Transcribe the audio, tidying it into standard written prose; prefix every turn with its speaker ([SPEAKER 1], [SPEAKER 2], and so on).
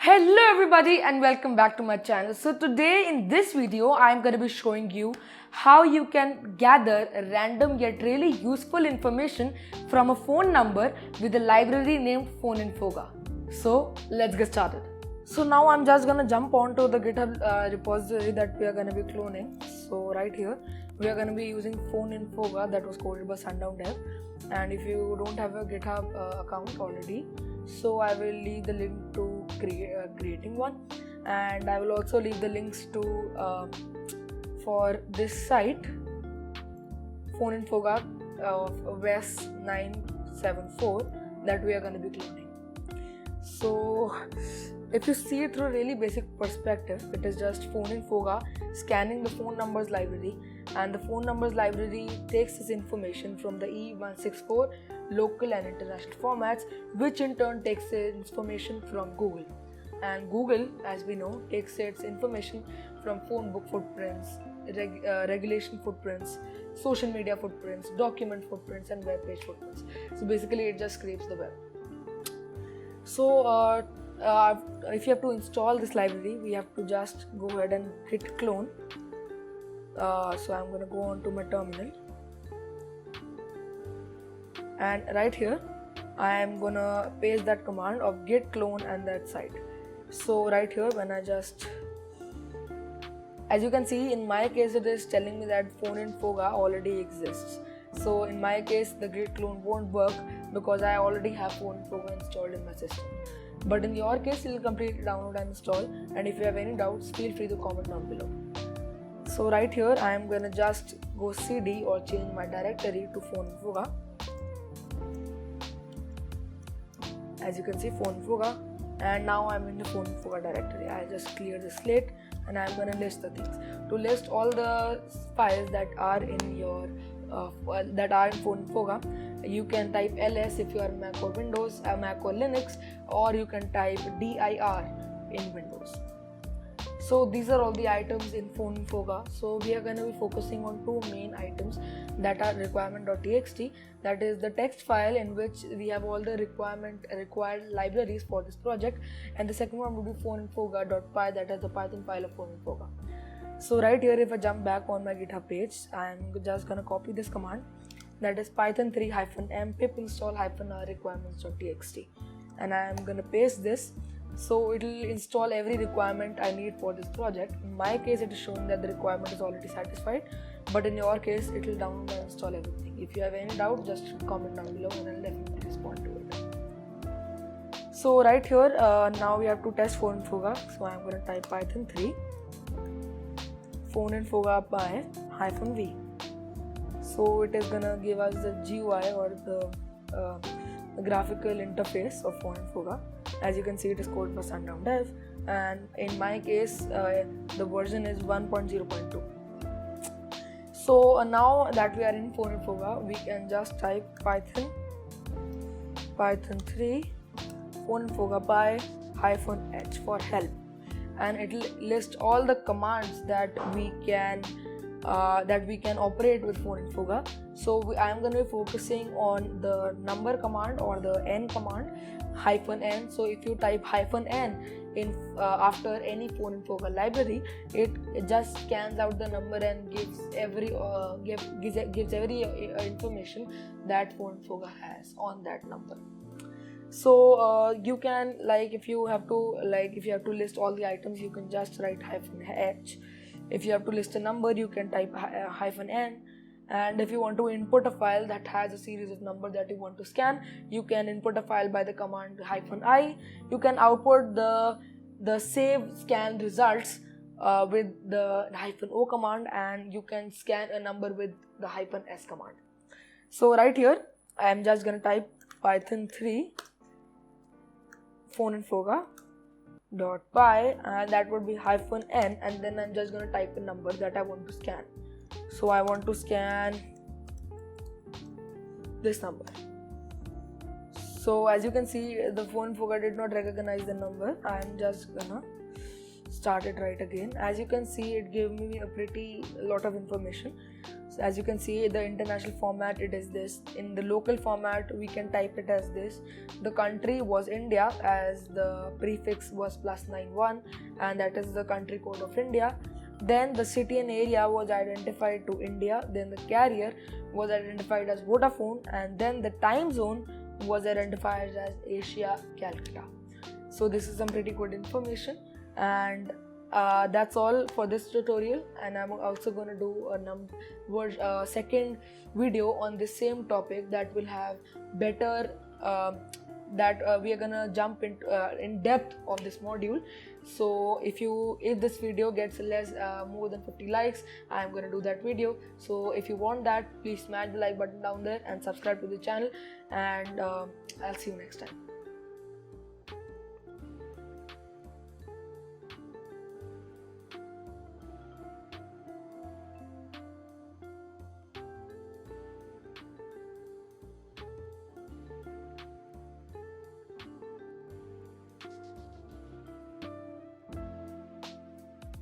[SPEAKER 1] Hello everybody and welcome back to my channel. So today in this video I am going to be showing you how you can gather random yet really useful information from a phone number with a library named PhoneInfoga. So let's get started. So now I'm just going to jump onto the GitHub repository that we are going to be cloning. So right here we are going to be using PhoneInfoga that was coded by Sundown Dev. And if you don't have a GitHub account already, so I will leave the link to creating one, and I will also leave the links to for this site PhoneInfoga WES 974 that we are going to be cloning. So if you see it through a really basic perspective, it is just PhoneInfoga scanning the phone numbers library, and the phone numbers library takes this information from the E164 local and international formats, which in turn takes its information from Google. And Google, as we know, takes its information from phone book footprints, regulation footprints, social media footprints, document footprints, and web page footprints. So basically it just scrapes the web. So if you have to install this library, we have to just go ahead and hit clone. So I'm going to go on to my terminal, and right here I am going to paste that command of git clone and that site. So right here, when I just, as you can see, in my case it is telling me that PhoneInfoga already exists. So in my case the git clone won't work because I already have PhoneInfoga installed in my system. But in your case, you will completely download and install, and if you have any doubts, feel free to comment down below. So right here I am going to just go cd or change my directory to PhoneInfoga. As you can see, PhoneInfoga, and now I'm in the PhoneInfoga directory. I just clear the slate and I'm going to list the things. To list all the files that are in your that are in PhoneInfoga, you can type ls if you are Mac or Windows, Mac or Linux, or you can type dir in Windows. So these are all the items in PhoneInfoga. So we are going to be focusing on two main items that are requirement.txt, that is the text file in which we have all the required libraries for this project, and the second one will be PhoneInfoga.py, that is the Python file of PhoneInfoga. So right here, if I jump back on my GitHub page, I'm just going to copy this command, that is python3-m pip install -r requirements.txt, and I am going to paste this. So it will install every requirement I need for this project. In my case, it is showing that the requirement is already satisfied, but in your case, it will download and install everything. If you have any doubt, just comment down below and I'll definitely respond to it. So right here, now we have to test PhoneInfoga. So I'm going to type python3 PhoneInfoga by -v. So it is going to give us the GUI or the graphical interface of PhoneInfoga. As you can see, it is coded by Sundown Dev, and in my case the version is 1.0.2. So now that we are in PhoneInfoga, we can just type python3 PhoneInfoga by -h for help, and it will list all the commands that we can operate with PhoneInfoga. So I am going to be focusing on the number command or the n command, -n. So if you type -n in after any PhoneInfoga library, it just scans out the number and gives every information that PhoneInfoga has on that number. So you can, like, if you have to list all the items, you can just write -h. If you have to list a number, you can type -n. And if you want to input a file that has a series of numbers that you want to scan, you can input a file by the command -i. You can output the save scan results with the -o command, and you can scan a number with the -s command. So right here, I am just going to type python3 PhoneInfoga.py, and that would be -n, and then I'm just going to type a number that I want to scan. So I want to scan this number. So as you can see, the PhoneInfoga did not recognize the number. I'm just gonna start it right again. As you can see, it gave me a pretty lot of information. So So as you can see, the international format, it is this. In the local format, we can type it as this. The country was India, as the prefix was +91, and that is the country code of India. Then the city and area was identified to India. Then the carrier was identified as Vodafone, and then the time zone was identified as Asia Calcutta. So this is some pretty good information, and that's all for this tutorial. And I'm also going to do a second video on the same topic that will have better we are gonna jump into in depth of this module. So if this video gets more than 50 likes, I'm gonna do that video. So if you want that, please smash the like button down there and subscribe to the channel, and I'll see you next time.